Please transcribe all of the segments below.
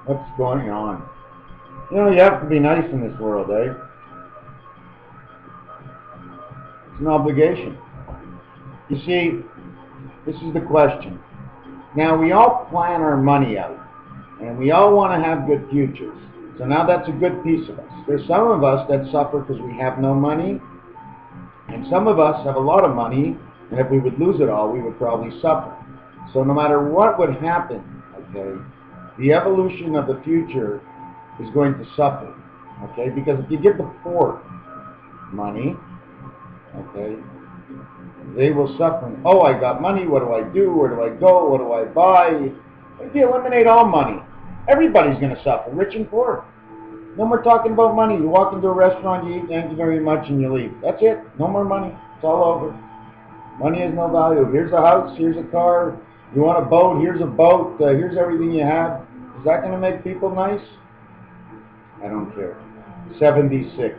What's going on? You know, you have to be nice in this world, eh? It's an obligation. You see, this is the question. Now, we all plan our money out, and we all want to have good futures. So now that's a good piece of us. There's some of us that suffer because we have no money, and some of us have a lot of money, and if we would lose it all, we would probably suffer. So no matter what would happen, okay, the evolution of the future is going to suffer, okay? Because if you give the poor money, okay, they will suffer. Oh, I got money, what do I do? Where do I go? What do I buy? If you eliminate all money, everybody's going to suffer, rich and poor. No more talking about money. You walk into a restaurant, you eat, thank you very much, and you leave. That's it. No more money. It's all over. Money has no value. Here's a house, here's a car. You want a boat, here's a boat. Here's everything you have. Is that going to make people nice? I don't care. 76,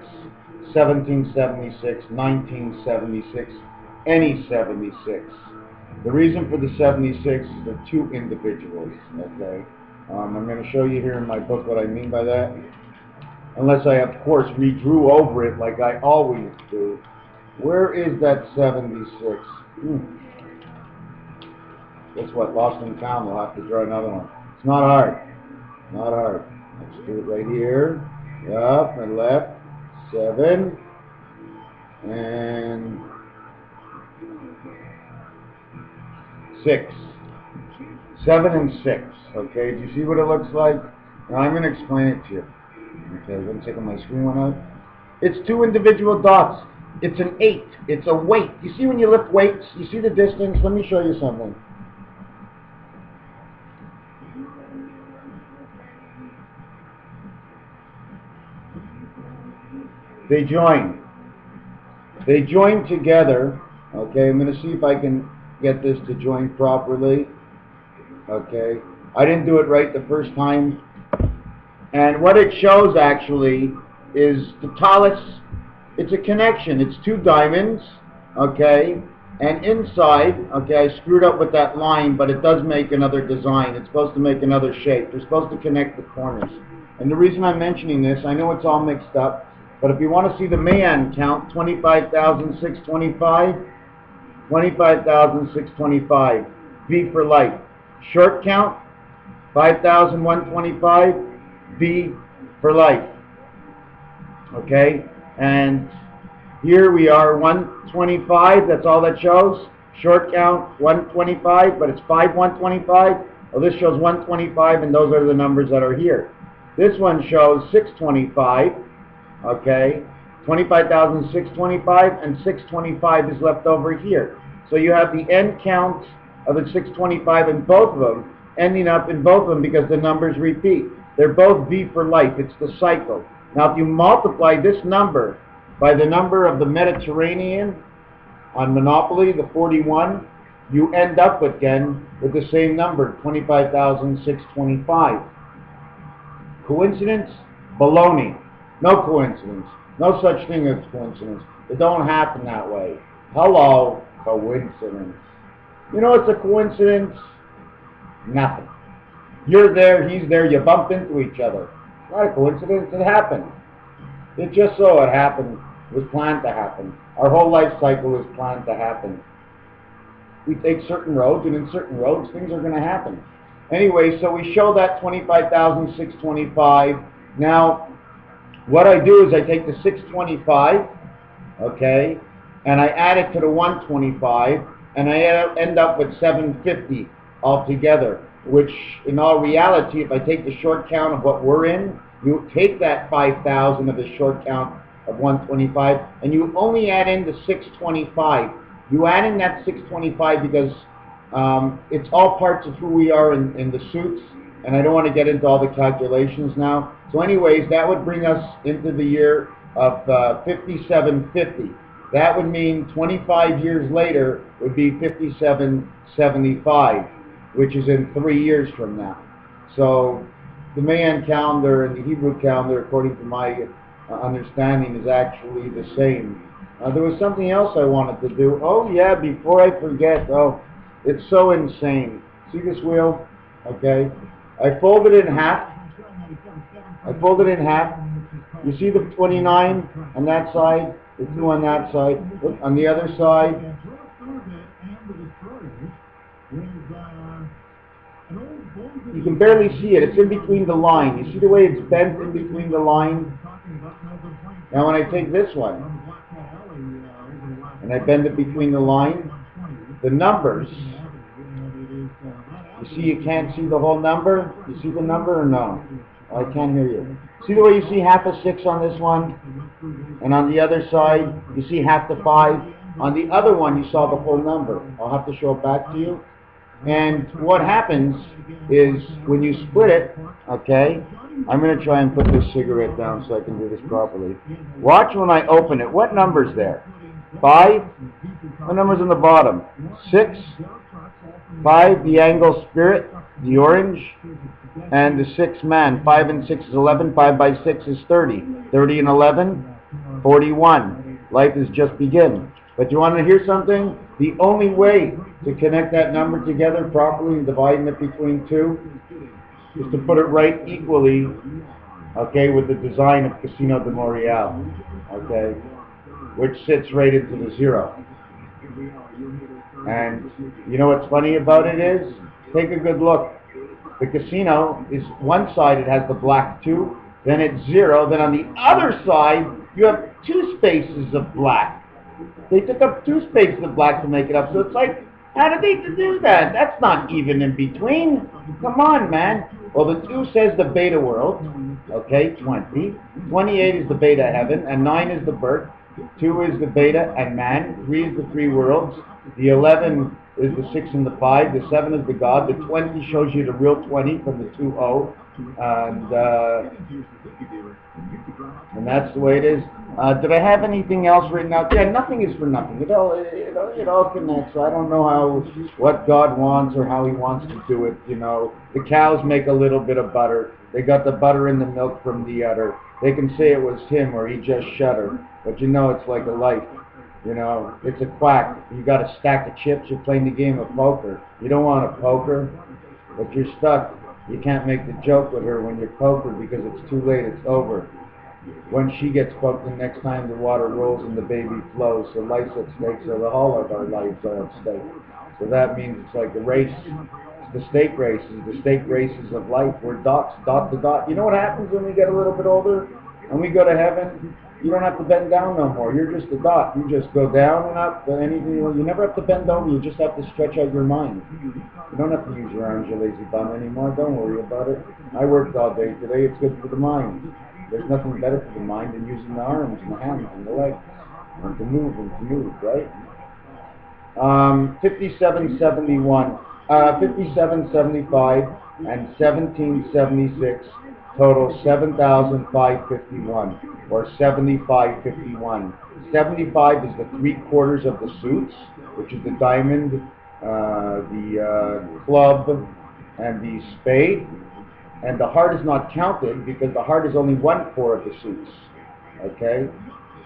1776, 1976, any 76. The reason for the 76 is they're two individuals, okay? I'm going to show you here in my book what I mean by that. Unless I, of course, redrew over it like I always do. Where is that 76? Guess what? Lost in town. We'll have to draw another one. It's not hard. Not hard. Let's do it right here. Up and left. 7. And 6. 7 and 6. Okay, do you see what it looks like? Now I'm going to explain it to you. Okay, let me take my screen one out. It's two individual dots. It's an 8. It's a weight. You see when you lift weights? You see the distance? Let me show you something. They join. They join together. Okay, I'm going to see if I can get this to join properly. Okay, I didn't do it right the first time. And what it shows actually is the talus. It's a connection. It's two diamonds. Okay, and inside, okay, I screwed up with that line, but it does make another design. It's supposed to make another shape. They're supposed to connect the corners. And the reason I'm mentioning this, I know it's all mixed up, but if you want to see the Mayan count, 25,625, 25,625, V for life. Short count, 5,125, V for life. Okay, and here we are, 125, that's all that shows. Short count, 125, but it's 5125. Well, this shows 125, and those are the numbers that are here. This one shows 625, okay, 25,625, and 625 is left over here. So you have the end count of the 625 in both of them, ending up in both of them because the numbers repeat. They're both V for life. It's the cycle. Now, if you multiply this number by the number of the Mediterranean on Monopoly, the 41, you end up again with the same number, 25,625. Coincidence? Baloney. No coincidence. No such thing as coincidence. It don't happen that way. Hello, coincidence. You know what's a coincidence? Nothing. You're there, he's there, you bump into each other. It's not a coincidence, it happened. It just so it happened, it was planned to happen. Our whole life cycle was planned to happen. We take certain roads, and in certain roads, things are going to happen. Anyway, so we show that 25,625. Now, what I do is I take the 625, okay, and I add it to the 125, and I end up with 750 altogether, which in all reality, if I take the short count of what we're in, you take that 5,000 of the short count of 125, and you only add in the 625. You add in that 625 because it's all parts of who we are in the suits, and I don't want to get into all the calculations now. So anyways, that would bring us into the year of 5750. That would mean 25 years later would be 5775, which is in 3 years from now. So the Mayan calendar and the Hebrew calendar, according to my understanding, is actually the same. There was something else I wanted to do. Oh yeah, before I forget, oh, it's so insane. See this wheel? Okay. I folded it in half, I fold it in half. You see the 29 on that side, the 2 on that side. Look, on the other side, you can barely see it. It's in between the line. You see the way it's bent in between the line? Now when I take this one, and I bend it between the line, the numbers, you see you can't see the whole number? You see the number or no? Oh, I can't hear you. See the way you see half a 6 on this one? And on the other side, you see half the 5? On the other one, you saw the whole number. I'll have to show it back to you. And what happens is when you split it, okay, I'm going to try and put this cigarette down so I can do this properly. Watch when I open it. What number's there? 5? What number's on the bottom? 6? 5, the angle spirit, the orange, and the 6 man. 5 and 6 is 11. 5 by 6 is 30. 30 and 11, 41. Life is just begin. But you want to hear something? The only way to connect that number together properly and dividing it between 2 is to put it right equally, okay, with the design of Casino de Montreal, okay, which sits right into the 0. And you know what's funny about it is, take a good look. The casino is one side, it has the black 2, then it's 0, then on the other side you have 2 spaces of black. They took up 2 spaces of black to make it up, so it's like, how did they do that? That's not even in between. Come on, man. Well, the 2 says the beta world, okay, 20. 28 is the beta heaven, and 9 is the birth. 2 is the beta and man. 3 is the 3 worlds. The 11 is the 6 and the 5. The 7 is the God. The 20 shows you the real 20 from the 2-0. And that's the way it is. Did I have anything else written out? Yeah, nothing is for nothing. It all connects. I don't know what God wants or how He wants to do it. You know, the cows make a little bit of butter. They got the butter in the milk from the udder. They can say it was him or he just shudder. But you know, it's like a life. You know, it's a quack. You got a stack of chips. You're playing the game of poker. You don't want a poker, but you're stuck. You can't make the joke with her when you're poker because it's too late. It's over. When she gets poked, the next time the water rolls and the baby flows. So life's at stake. So the whole of our lives are at stake. So that means it's like a race. It's the stake races. The stake races of life. We're dots, dot to dot. You know what happens when we get a little bit older and we go to heaven? You don't have to bend down no more. You're just a dot. You just go down and up. And anything. You never have to bend over. You just have to stretch out your mind. You don't have to use your arms, you lazy bum, anymore. Don't worry about it. I worked all day today. It's good for the mind. There's nothing better for the mind than using the arms and the hands and the legs. And to move, right? 5771, 5775, and 1776 total 7,551, or 7551. 75 is the 3/4 of the suits, which is the diamond, the club, and the spade. And the heart is not counted because the heart is only 1/4 of the suits. Okay?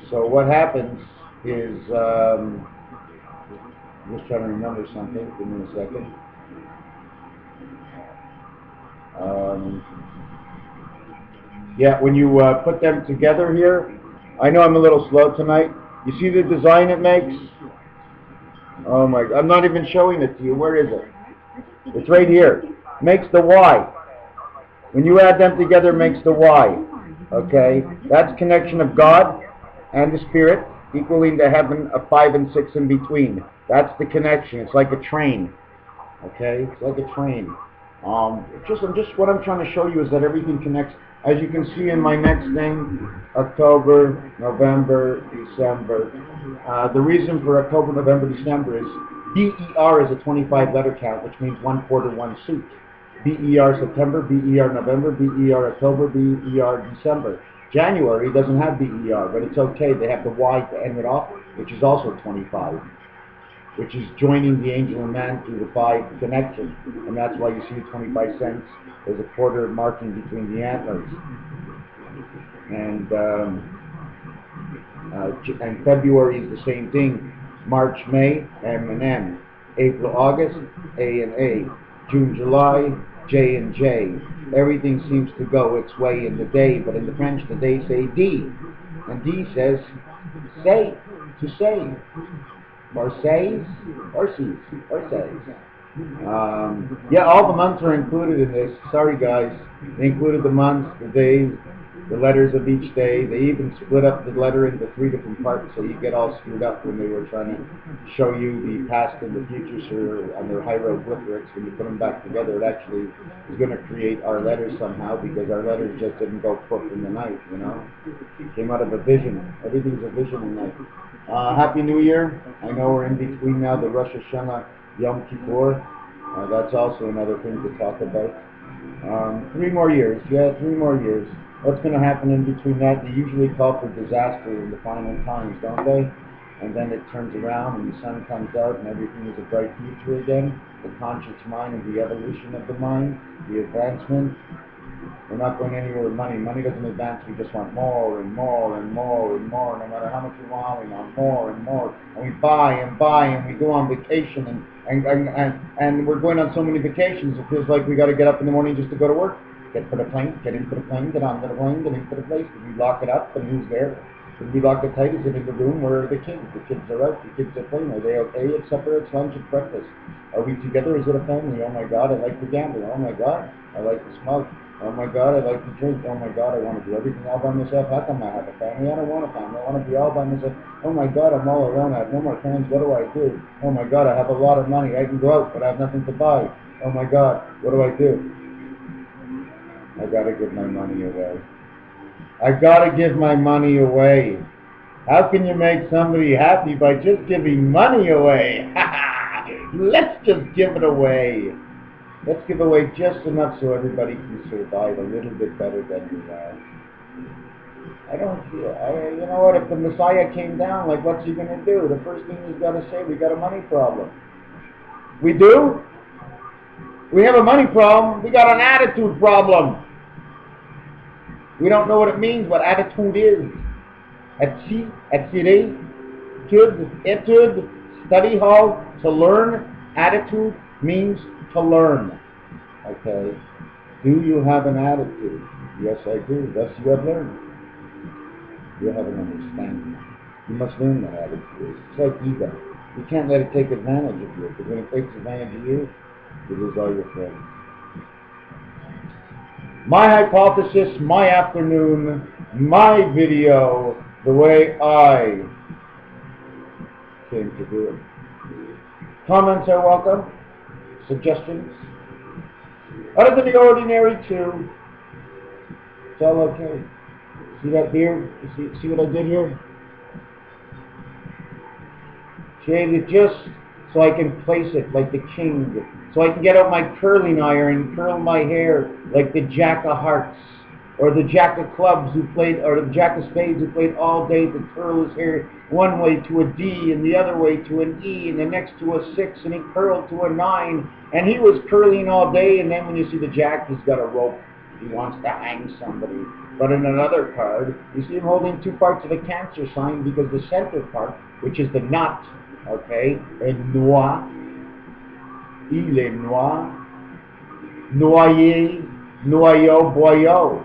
So what happens is, I'm just trying to remember something. Give me a second. Yeah, when you put them together here, I know I'm a little slow tonight. You see the design it makes? Oh my, I'm not even showing it to you. Where is it? It's right here. Makes the Y. When you add them together, it makes the Y. Okay? That's connection of God and the Spirit, equaling to heaven, a 5 and 6 in between. That's the connection. It's like a train. Okay? It's like a train. What I'm trying to show you is that everything connects. As you can see in my next thing, October, November, December. The reason for October, November, December is BER is a 25-letter count, which means 1/4 one suit. BER September, BER November, BER October, BER December. January doesn't have BER, but it's okay. They have the Y to end it off, which is also 25, which is joining the angel and man through the 5 connection. And that's why you see 25 cents. There's a quarter marking between the antlers. And February is the same thing. March, May, M and M. April, August, A and A. June, July, J and J. Everything seems to go its way in the day, but in the French the day say D. And D says say, to say. Or says, or sees, or says. Yeah, all the months are included in this. Sorry guys. They included the months, the days, the letters of each day. They even split up the letter into 3 different parts, so you get all screwed up when they were trying to show you the past and the future. So on their hieroglyphics, when you put them back together, it actually is going to create our letters somehow, because our letters just didn't go poof in the night, you know. It came out of a vision. Everything's a vision in life. Happy New Year. I know we're in between now the Rosh Hashanah, Yom Kippur. That's also another thing to talk about. 3 more years. Yeah, 3 more years. What's going to happen in between that? They usually call for disaster in the final times, don't they? And then it turns around and the sun comes out and everything is a bright future again. The conscious mind and the evolution of the mind, the advancement. We're not going anywhere with money. Money doesn't advance. We just want more and more and more and more. No matter how much we want more and more. And we buy and buy and we go on vacation and we're going on so many vacations. It feels like we got to get up in the morning just to go to work. Get for the plane, get into the plane, get onto the plane, get into the place. Did we lock it up? And who's there? Did we lock it tight? Is it in the room? Where are the kids? The kids are out. The kids are playing. Are they okay? It's supper, it's lunch, it's breakfast. Are we together? Is it a family? Oh my God, I like to gamble. Oh my God, I like to smoke. Oh my God, I like to drink. Oh my God, I want to do everything all by myself. How come I have a family? I don't want a family. I want to be all by myself. Oh my God, I'm all alone. I have no more friends. What do I do? Oh my God, I have a lot of money. I can go out, but I have nothing to buy. Oh my God, what do I do? I gotta give my money away. I gotta give my money away. How can you make somebody happy by just giving money away? Let's just give it away. Let's give away just enough so everybody can survive a little bit better than we are. You know what, if the Messiah came down, like what's he going to do? The first thing he's got to say, we got a money problem. We do? We have a money problem. We got an attitude problem. We don't know what it means, what attitude is. Attirer, etude, study hall, to learn. Attitude means to learn. Okay? Do you have an attitude? Yes, I do. Thus you have learned. You have an understanding. You must learn what attitude is. It's like ego. You can't let it take advantage of you, because when it takes advantage of you, you lose all your friends. My hypothesis, my afternoon, my video, the way I came to do it. Comments are welcome. Suggestions. Other than the ordinary too. It's all okay. See that beard? See what I did here? Shaved it just so I can place it like the king. So I can get out my curling iron and curl my hair like the Jack of Hearts. Or the Jack of Clubs who played, or the Jack of Spades who played all day to curl his hair one way to a D and the other way to an E and the next to a 6 and he curled to a 9 and he was curling all day, and then when you see the Jack, he's got a rope. He wants to hang somebody. But in another card, you see him holding 2 parts of a cancer sign, because the center part, which is the nut, okay, a noix, il est noir, noyer, noyau, boyau.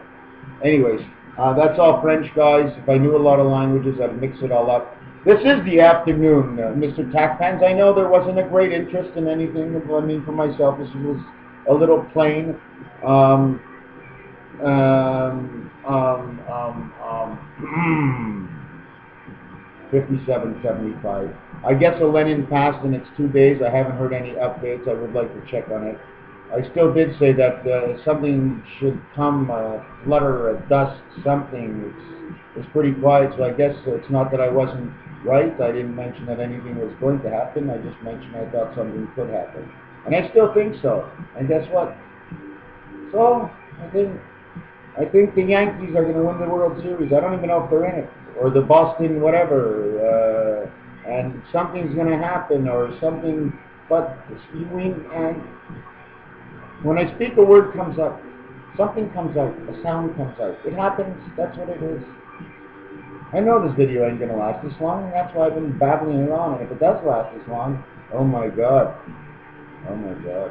Anyways, that's all French, guys. If I knew a lot of languages, I'd mix it all up. This is the afternoon, MrTacpans's. I know there wasn't a great interest in anything. I mean, for myself, this was a little plain. 57.75. I guess a Lenin passed and it's 2 days. I haven't heard any updates. I would like to check on it. I still did say that something should come, flutter, a dust, something. It's pretty quiet, so I guess it's not that I wasn't right. I didn't mention that anything was going to happen. I just mentioned I thought something could happen. And I still think so. And guess what? So, I think the Yankees are going to win the World Series. I don't even know if they're in it. Or the Boston whatever. And something's going to happen or something. But when I speak, a word comes up. Something comes out. A sound comes out. It happens. That's what it is. I know this video ain't going to last this long. And that's why I've been babbling around. And if it does last this long, oh my God. Oh my God.